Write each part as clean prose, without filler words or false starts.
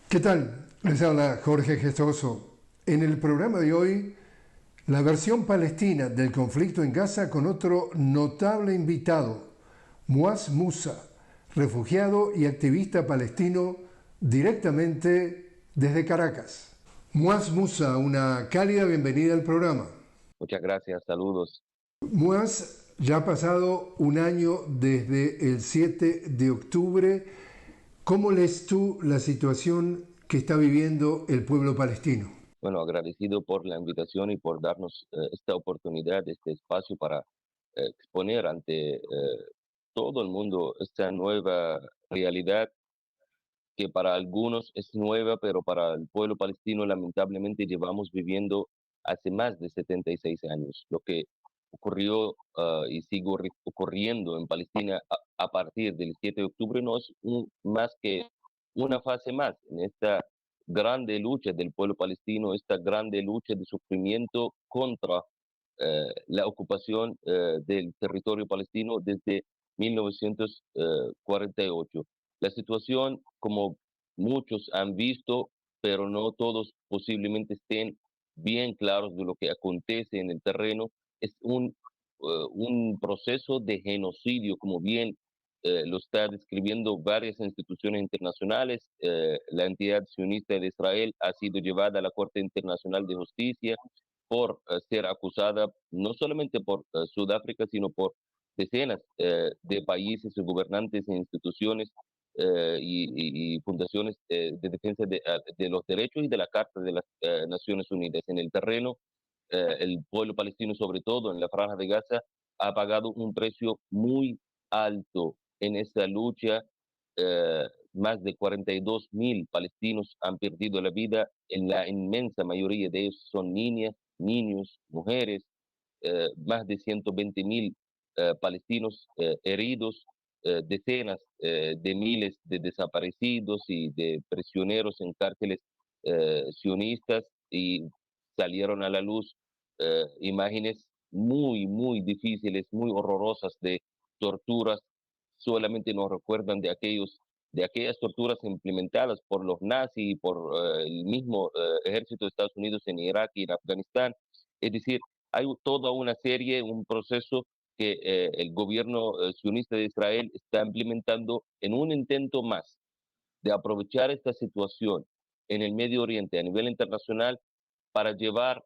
¿Qué tal? Les habla Jorge Gestoso. En el programa de hoy, la versión palestina del conflicto en Gaza con otro notable invitado, Muaz Musa, refugiado y activista palestino directamente desde Caracas. Muaz Musa, una cálida bienvenida al programa. Muchas gracias, saludos. Muaz, ya ha pasado un año desde el 7 de octubre. ¿Cómo lees tú la situación que está viviendo el pueblo palestino? Bueno, agradecido por la invitación y por darnos esta oportunidad, este espacio para exponer ante todo el mundo esta nueva realidad que para algunos es nueva, pero para el pueblo palestino lamentablemente llevamos viviendo hace más de 76 años. Lo que ocurrió y sigue ocurriendo en Palestina a partir del 7 de octubre no es más que una fase más en esta grande lucha del pueblo palestino, esta grande lucha de sufrimiento contra la ocupación del territorio palestino desde 1948. La situación, como muchos han visto, pero no todos posiblemente estén bien claros de lo que acontece en el terreno, es un proceso de genocidio, como bien lo está describiendo varias instituciones internacionales. La entidad sionista de Israel ha sido llevada a la Corte Internacional de Justicia por ser acusada no solamente por Sudáfrica, sino por decenas de países, gobernantes e instituciones y fundaciones de defensa de los derechos y de la Carta de las Naciones Unidas. En el terreno, el pueblo palestino, sobre todo en la Franja de Gaza, ha pagado un precio muy alto en esta lucha. Más de 42.000 palestinos han perdido la vida, en la inmensa mayoría de ellos son niñas, niños, mujeres, más de 120.000 palestinos heridos, decenas de miles de desaparecidos y de prisioneros en cárceles sionistas, y salieron a la luz imágenes muy, muy difíciles, muy horrorosas de torturas. Solamente nos recuerdan de aquellas torturas implementadas por los nazis y por el mismo ejército de Estados Unidos en Irak y en Afganistán. Es decir, hay toda una serie, un proceso que el gobierno sionista de Israel está implementando en un intento más de aprovechar esta situación en el Medio Oriente a nivel internacional para llevar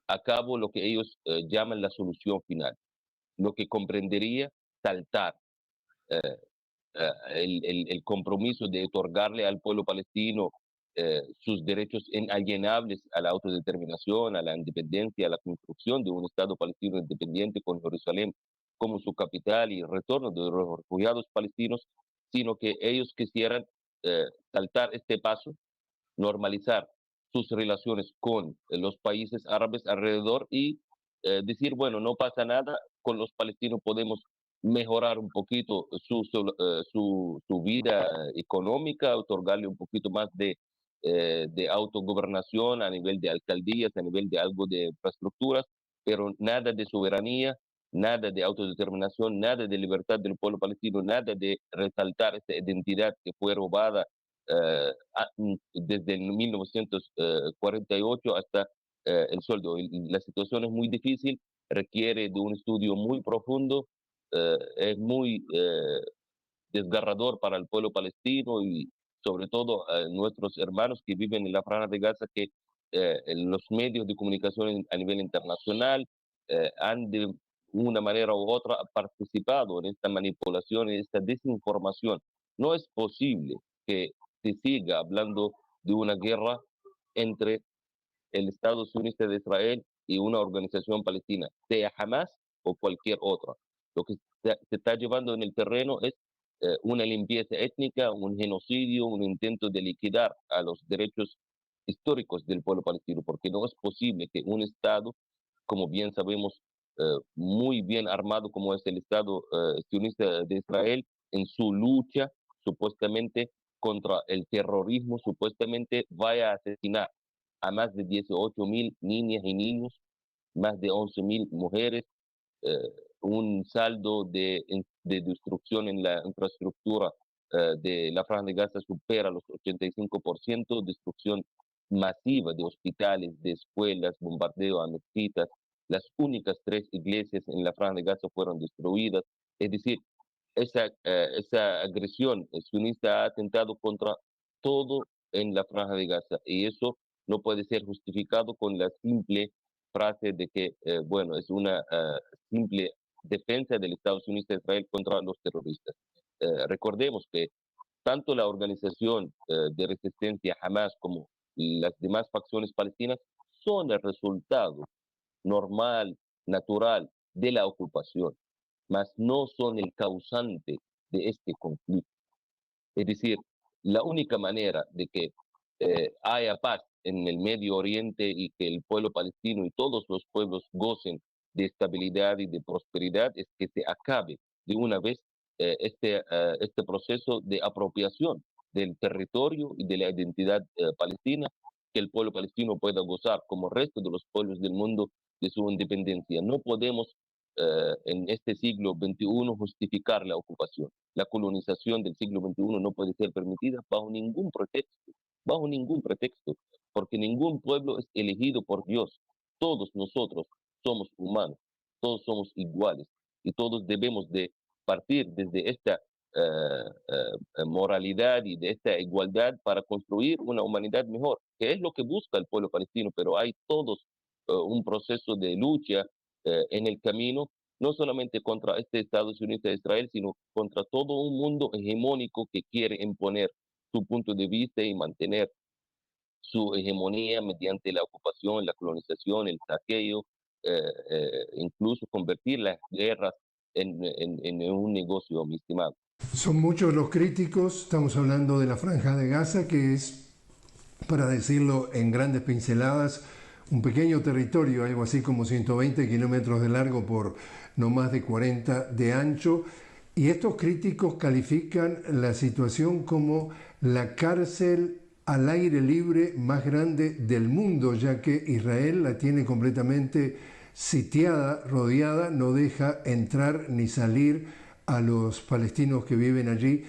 a cabo lo que ellos llaman la solución final, lo que comprendería saltar el compromiso de otorgarle al pueblo palestino sus derechos inalienables a la autodeterminación, a la independencia, a la construcción de un Estado palestino independiente con Jerusalén como su capital y el retorno de los refugiados palestinos, sino que ellos quisieran eh, saltar este paso, normalizar sus relaciones con los países árabes alrededor y decir, bueno, no pasa nada, con los palestinos podemos mejorar un poquito su vida económica, otorgarle un poquito más de autogobernación a nivel de alcaldías, a nivel de algo de infraestructuras, pero nada de soberanía, nada de autodeterminación, nada de libertad del pueblo palestino, nada de resaltar esta identidad que fue robada desde 1948 hasta el sueldo. Y la situación es muy difícil, requiere de un estudio muy profundo, es muy desgarrador para el pueblo palestino y sobre todo nuestros hermanos que viven en la Franja de Gaza, que en los medios de comunicación a nivel internacional han de una manera u otra participado en esta manipulación, en esta desinformación. No es posible que se siga hablando de una guerra entre el Estado sionista de Israel y una organización palestina, sea Hamas o cualquier otra. Lo que se está llevando en el terreno es una limpieza étnica, un genocidio, un intento de liquidar a los derechos históricos del pueblo palestino, porque no es posible que un Estado, como bien sabemos, muy bien armado como es el Estado sionista de Israel, en su lucha supuestamente contra el terrorismo, supuestamente vaya a asesinar a más de 18.000 niñas y niños, más de 11.000 mujeres, eh, un saldo de destrucción en la infraestructura de la Franja de Gaza supera los 85%, destrucción masiva de hospitales, de escuelas, bombardeo a mezquitas. Las únicas tres iglesias en la Franja de Gaza fueron destruidas. Es decir, esa agresión sionista ha atentado contra todo en la Franja de Gaza y eso no puede ser justificado con la simple frase de que, bueno, es una simple defensa del Estado sionista de Israel contra los terroristas. Recordemos que tanto la organización de resistencia Hamas como las demás facciones palestinas son el resultado normal, natural de la ocupación, mas no son el causante de este conflicto. Es decir, la única manera de que haya paz en el Medio Oriente y que el pueblo palestino y todos los pueblos gocen de estabilidad y de prosperidad es que se acabe de una vez este proceso de apropiación del territorio y de la identidad palestina, que el pueblo palestino pueda gozar como el resto de los pueblos del mundo de su independencia. No podemos en este siglo XXI justificar la ocupación. La colonización del siglo XXI no puede ser permitida bajo ningún pretexto, porque ningún pueblo es elegido por Dios. Todos nosotros somos humanos, todos somos iguales y todos debemos de partir desde esta moralidad y de esta igualdad para construir una humanidad mejor, que es lo que busca el pueblo palestino, pero hay todos un proceso de lucha en el camino, no solamente contra este Estado sionista de Israel, sino contra todo un mundo hegemónico que quiere imponer su punto de vista y mantener su hegemonía mediante la ocupación, la colonización, el saqueo, incluso convertir las guerras en un negocio, mi estimado. Son muchos los críticos, estamos hablando de la Franja de Gaza, que es, para decirlo en grandes pinceladas, un pequeño territorio, algo así como 120 kilómetros de largo por no más de 40 de ancho. Y estos críticos califican la situación como la cárcel al aire libre más grande del mundo, ya que Israel la tiene completamente sitiada, rodeada, no deja entrar ni salir a los palestinos que viven allí.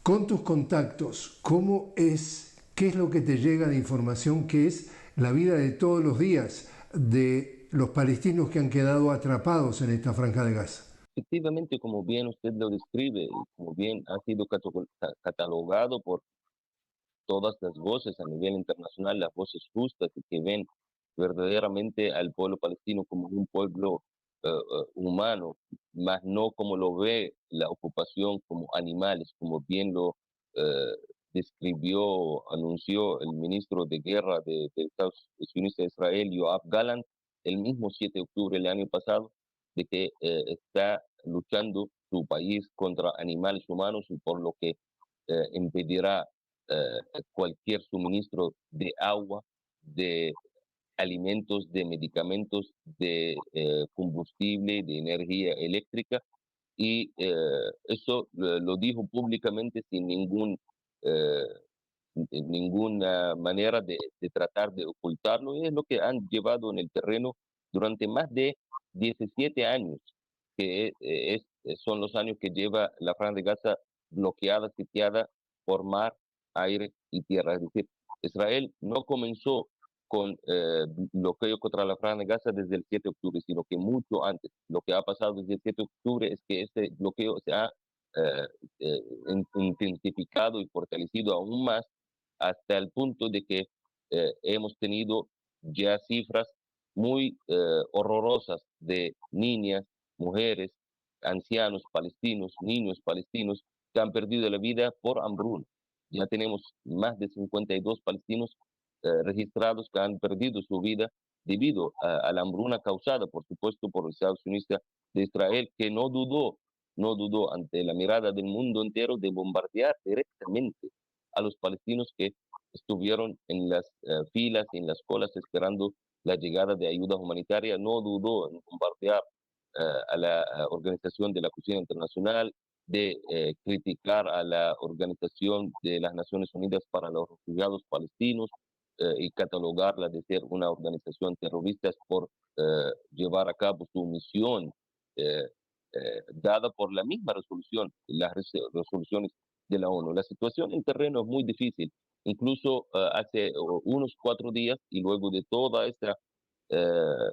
Con tus contactos, ¿cómo es, qué es lo que te llega de información, qué es la vida de todos los días de los palestinos que han quedado atrapados en esta franja de Gaza? Efectivamente, como bien usted lo describe, y como bien ha sido catalogado por todas las voces a nivel internacional, las voces justas y que ven verdaderamente al pueblo palestino como un pueblo humano, más no como lo ve la ocupación como animales, como bien lo eh, describió, anunció el ministro de Guerra de Estados Unidos de Israel, Yoav Gallant, el mismo 7 de octubre del año pasado, de que está luchando su país contra animales humanos y por lo que impedirá cualquier suministro de agua, de alimentos, de medicamentos, de combustible, de energía eléctrica, y eso lo dijo públicamente sin eh, ninguna manera de tratar de ocultarlo, y es lo que han llevado en el terreno durante más de 17 años, que son los años que lleva la Franja de Gaza bloqueada, sitiada por mar, aire y tierra. Es decir, Israel no comenzó con bloqueo contra la Franja de Gaza desde el 7 de octubre, sino que mucho antes. Lo que ha pasado desde el 7 de octubre es que este bloqueo se ha eh, eh, intensificado y fortalecido aún más hasta el punto de que hemos tenido ya cifras muy horrorosas de niñas, mujeres, ancianos palestinos, niños palestinos que han perdido la vida por hambruna. Ya tenemos más de 52 palestinos registrados que han perdido su vida debido a la hambruna causada, por supuesto, por el Estado sionista de Israel, que no dudó ante la mirada del mundo entero de bombardear directamente a los palestinos que estuvieron en las filas y en las colas esperando la llegada de ayuda humanitaria, no dudó en bombardear a la Organización de la Cocina Internacional, de criticar a la Organización de las Naciones Unidas para los Refugiados Palestinos y catalogarla de ser una organización terrorista por llevar a cabo su misión dada por la misma resolución, las resoluciones de la ONU. La situación en terreno es muy difícil. Incluso hace unos 4 días y luego de toda esta eh,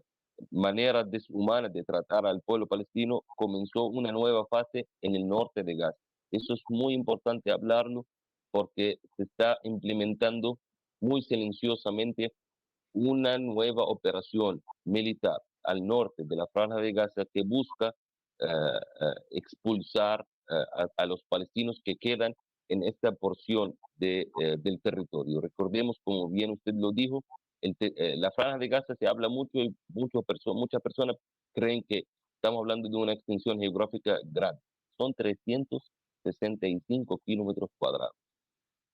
manera deshumana de tratar al pueblo palestino, comenzó una nueva fase en el norte de Gaza. Eso es muy importante hablarlo porque se está implementando muy silenciosamente una nueva operación militar al norte de la Franja de Gaza que busca expulsar a los palestinos que quedan en esta porción del territorio. Recordemos, como bien usted lo dijo, la Franja de Gaza se habla mucho y muchas personas creen que estamos hablando de una extensión geográfica grande. Son 365 kilómetros cuadrados,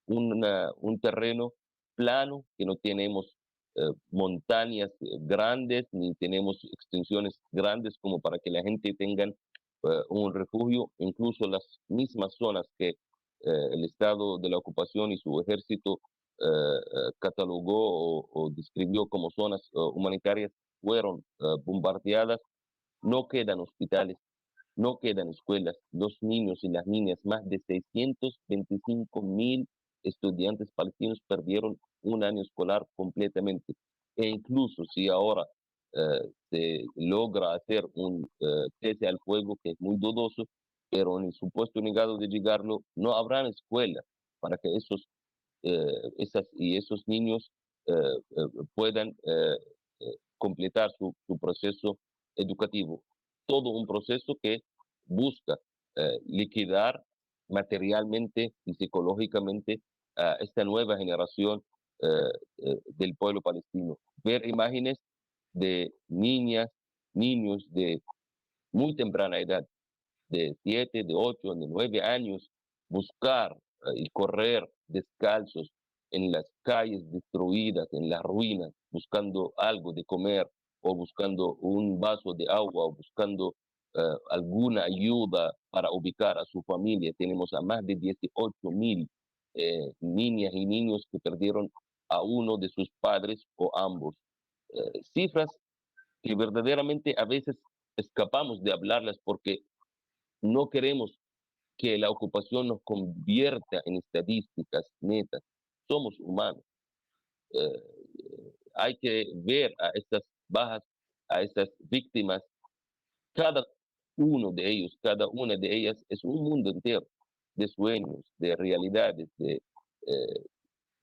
un terreno plano, que no tenemos montañas grandes, ni tenemos extensiones grandes como para que la gente tenga un refugio. Incluso las mismas zonas que el Estado de la ocupación y su ejército catalogó o describió como zonas humanitarias fueron bombardeadas. No quedan hospitales, no quedan escuelas. Los niños y las niñas, más de 625.000 estudiantes palestinos perdieron un año escolar completamente. E incluso si ahora se logra hacer un cese al fuego, que es muy dudoso, pero en el supuesto negado de llegarlo, no habrán escuelas para que esos niños puedan completar su proceso educativo. Todo un proceso que busca liquidar materialmente y psicológicamente a esta nueva generación del pueblo palestino. Ver imágenes de niñas, niños de muy temprana edad, de 7, de 8, de 9 años, buscar y correr descalzos en las calles destruidas, en las ruinas, buscando algo de comer o buscando un vaso de agua o buscando alguna ayuda para ubicar a su familia. Tenemos a más de 18.000 niñas y niños que perdieron a uno de sus padres o ambos. Cifras que verdaderamente a veces escapamos de hablarlas porque no queremos que la ocupación nos convierta en estadísticas netas. Somos humanos. Hay que ver a estas bajas, a estas víctimas. Cada uno de ellos, cada una de ellas es un mundo entero de sueños, de realidades,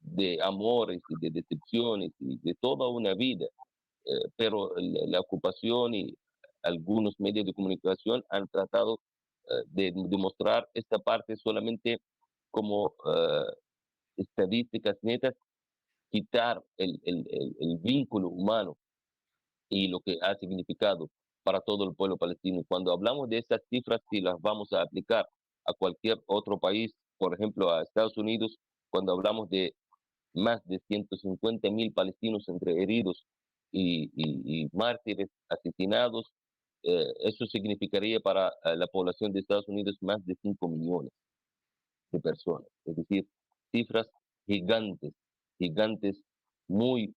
de amores y de decepciones y de toda una vida. Pero la ocupación y algunos medios de comunicación han tratado de demostrar esta parte solamente como estadísticas netas, quitar el vínculo humano y lo que ha significado para todo el pueblo palestino. Cuando hablamos de estas cifras, si las vamos a aplicar a cualquier otro país, por ejemplo a Estados Unidos, cuando hablamos de más de 150.000 palestinos entre heridos y mártires asesinados, eso significaría para la población de Estados Unidos más de 5 millones de personas. Es decir, cifras gigantes, gigantes, muy,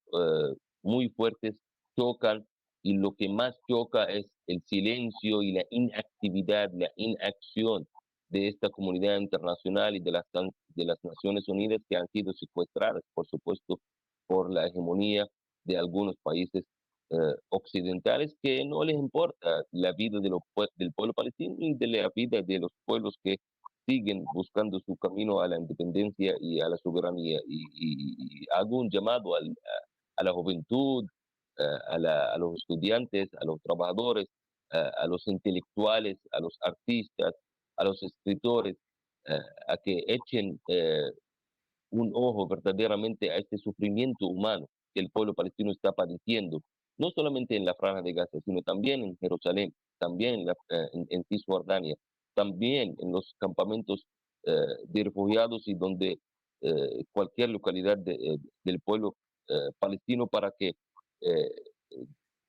muy fuertes, chocan, y lo que más choca es el silencio y la inactividad, la inacción de esta comunidad internacional y de las Naciones Unidas, que han sido secuestradas, por supuesto, por la hegemonía de algunos países occidentales, que no les importa la vida del pueblo palestino y de la vida de los pueblos que siguen buscando su camino a la independencia y a la soberanía. Y hago un llamado a la juventud, a los estudiantes, a los trabajadores, a los intelectuales, a los artistas, a los escritores, a que echen un ojo verdaderamente a este sufrimiento humano que el pueblo palestino está padeciendo, no solamente en la Franja de Gaza, sino también en Jerusalén, también en Cisjordania, también en los campamentos de refugiados y donde cualquier localidad del pueblo palestino, para que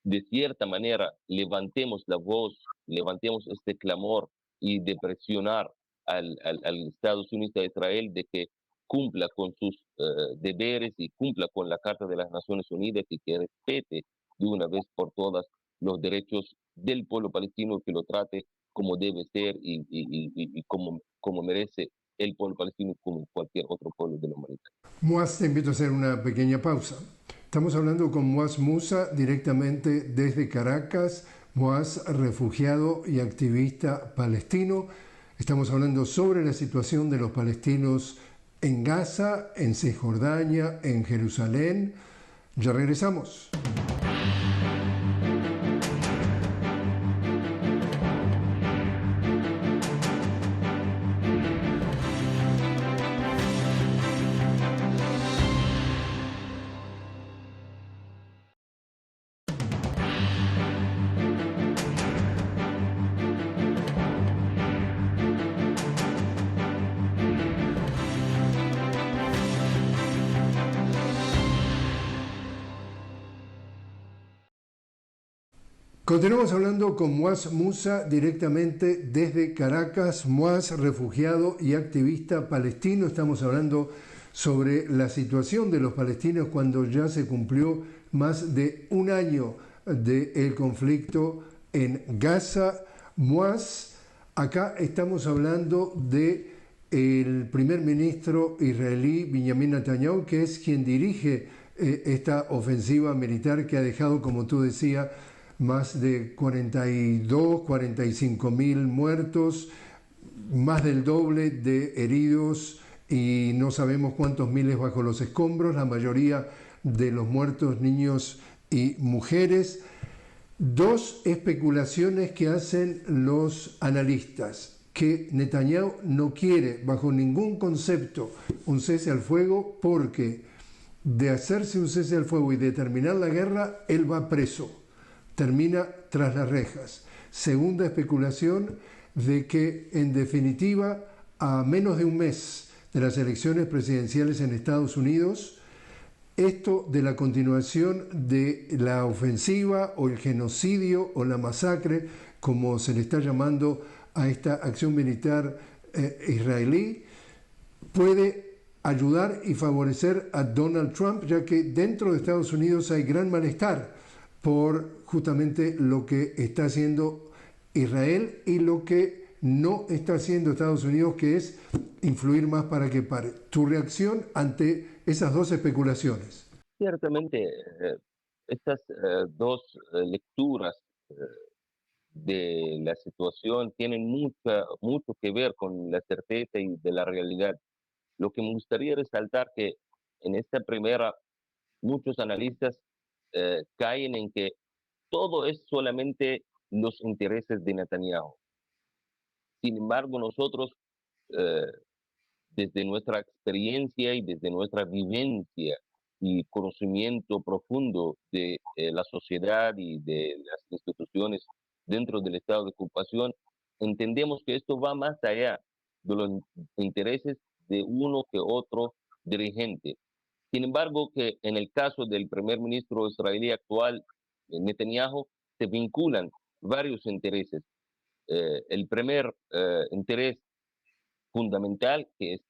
de cierta manera levantemos la voz, levantemos este clamor y de presionar al Estado sionista de Israel de que cumpla con sus deberes y cumpla con la Carta de las Naciones Unidas y que respete de una vez por todas los derechos del pueblo palestino, que lo trate como debe ser y como merece el pueblo palestino como cualquier otro pueblo de la humanidad. Muaz, te invito a hacer una pequeña pausa. Estamos hablando con Muaz Musa directamente desde Caracas. Muaz, refugiado y activista palestino. Estamos hablando sobre la situación de los palestinos en Gaza, en Cisjordania, en Jerusalén. Ya regresamos. Continuamos hablando con Muaz Musa directamente desde Caracas. Muaz, refugiado y activista palestino. Estamos hablando sobre la situación de los palestinos cuando ya se cumplió más de un año del conflicto en Gaza. Muaz, acá estamos hablando de el primer ministro israelí Benjamin Netanyahu, que es quien dirige esta ofensiva militar que ha dejado, como tú decías, más de 45.000 muertos, más del doble de heridos y no sabemos cuántos miles bajo los escombros, la mayoría de los muertos niños y mujeres. Dos especulaciones que hacen los analistas: que Netanyahu no quiere bajo ningún concepto un cese al fuego porque de hacerse un cese al fuego y de terminar la guerra, él va preso, termina tras las rejas. Segunda especulación, de que en definitiva, a menos de un mes de las elecciones presidenciales en Estados Unidos, esto de la continuación de la ofensiva o el genocidio o la masacre, como se le está llamando a esta acción militar israelí, puede ayudar y favorecer a Donald Trump, ya que dentro de Estados Unidos hay gran malestar por justamente lo que está haciendo Israel y lo que no está haciendo Estados Unidos, que es influir más para que pare. ¿Tu reacción ante esas dos especulaciones? Ciertamente, estas dos lecturas de la situación tienen mucho que ver con la certeza y de la realidad. Lo que me gustaría resaltar que en esta primera, muchos analistas caen en que todo es solamente los intereses de Netanyahu. Sin embargo, nosotros, eh, desde nuestra experiencia y desde nuestra vivencia y conocimiento profundo de la sociedad y de las instituciones dentro del estado de ocupación, entendemos que esto va más allá de los intereses de uno que otro dirigente. Sin embargo, que en el caso del primer ministro israelí actual, Netanyahu, se vinculan varios intereses. El primer interés fundamental, que es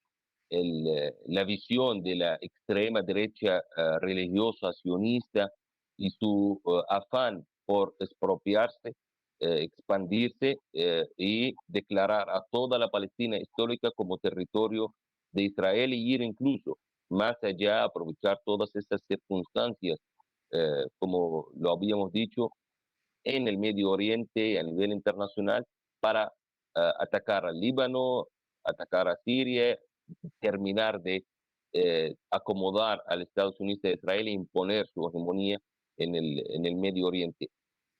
la visión de la extrema derecha religiosa sionista y su afán por expropiarse, expandirse y declarar a toda la Palestina histórica como territorio de Israel y ir incluso más allá, aprovechar todas estas circunstancias, como lo habíamos dicho, en el Medio Oriente a nivel internacional para atacar al Líbano, atacar a Siria, terminar de acomodar al Estados Unidos de Israel e imponer su hegemonía en el Medio Oriente.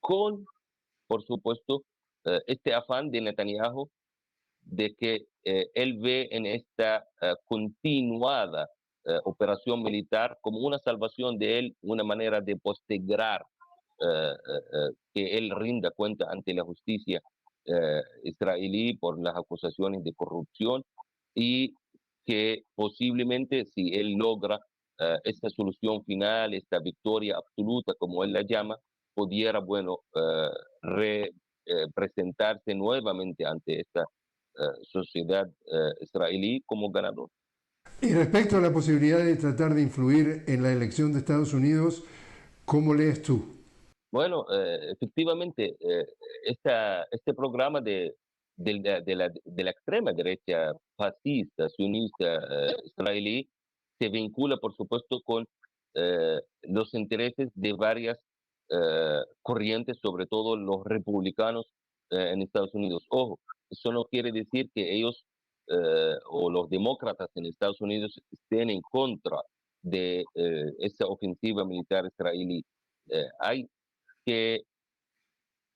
Con, por supuesto, este afán de Netanyahu de que él ve en esta continuada operación militar como una salvación de él, una manera de postergar que él rinda cuenta ante la justicia israelí por las acusaciones de corrupción y que posiblemente si él logra esta solución final, esta victoria absoluta, como él la llama, pudiera, bueno, presentarse nuevamente ante esta sociedad israelí como ganador. Y respecto a la posibilidad de tratar de influir en la elección de Estados Unidos, ¿cómo lees tú? Bueno, efectivamente, este programa de de la extrema derecha fascista, sionista israelí, se vincula, por supuesto, con los intereses de varias corrientes, sobre todo los republicanos en Estados Unidos. Ojo, eso no quiere decir que ellos o los demócratas en Estados Unidos estén en contra de esa ofensiva militar israelí. Hay que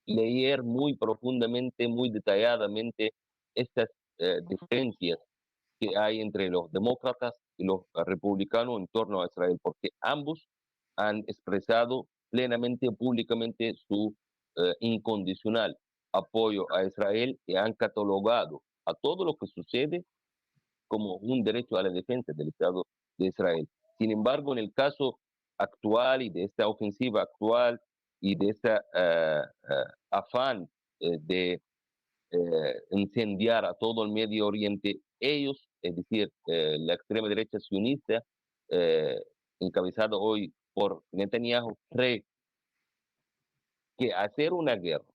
leer muy profundamente, muy detalladamente estas diferencias que hay entre los demócratas y los republicanos en torno a Israel, porque ambos han expresado plenamente, públicamente su incondicional apoyo a Israel y han catalogado a todo lo que sucede como un derecho a la defensa del Estado de Israel. Sin embargo, en el caso actual y de esta ofensiva actual y de ese afán de incendiar a todo el Medio Oriente, ellos, es decir, la extrema derecha sionista, eh, encabezada hoy por Netanyahu, cree que hacer una guerra,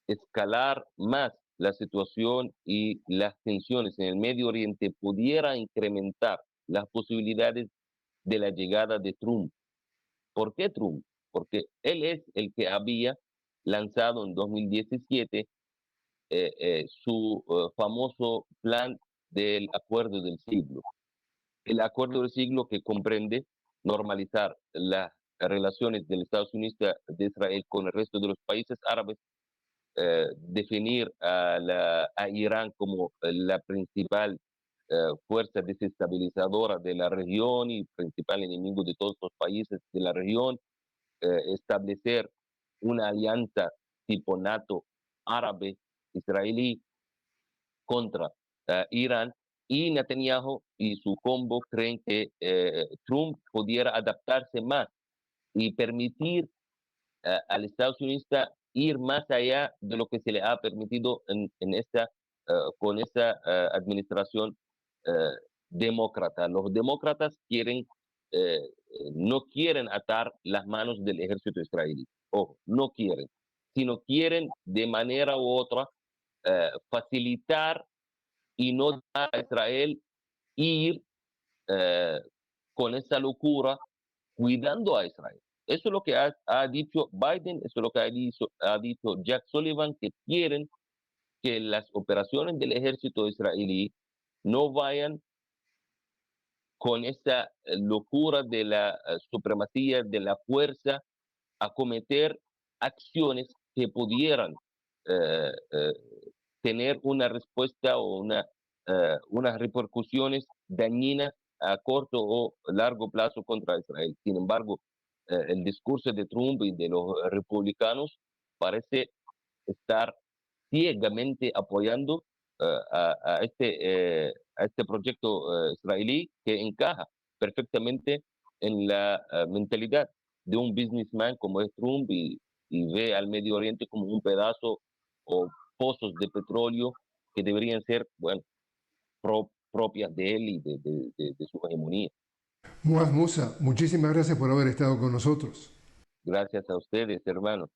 escalar más la situación y las tensiones en el Medio Oriente pudiera incrementar las posibilidades de la llegada de Trump. ¿Por qué Trump? Porque él es el que había lanzado en 2017 su famoso plan del acuerdo del siglo. El acuerdo del siglo que comprende normalizar las relaciones del Estados Unidos de Israel con el resto de los países árabes, definir a Irán como la principal fuerza desestabilizadora de la región y principal enemigo de todos los países de la región, establecer una alianza tipo NATO árabe-israelí contra Irán, y Netanyahu y su combo creen que Trump pudiera adaptarse más y permitir al Estados Unidos ir más allá de lo que se le ha permitido en esta, con esta administración eh, demócrata. Los demócratas quieren, no quieren atar las manos del ejército israelí, ojo, no quieren, sino quieren de manera u otra facilitar y no dejar a Israel ir eh, con esa locura cuidando a Israel. Eso es lo que ha dicho Biden, eso es lo que ha dicho Jack Sullivan, que quieren que las operaciones del ejército israelí no vayan con esa locura de la supremacía, de la fuerza, a cometer acciones que pudieran eh, eh, tener una respuesta o unas repercusiones dañinas a corto o largo plazo contra Israel. Sin embargo, el discurso de Trump y de los republicanos parece estar ciegamente apoyando a este proyecto israelí que encaja perfectamente en la mentalidad de un businessman como es Trump y ve al Medio Oriente como un pedazo o pozos de petróleo que deberían ser, bueno, propias de él y de su hegemonía. Muaz Musa, muchísimas gracias por haber estado con nosotros. Gracias a ustedes, hermanos.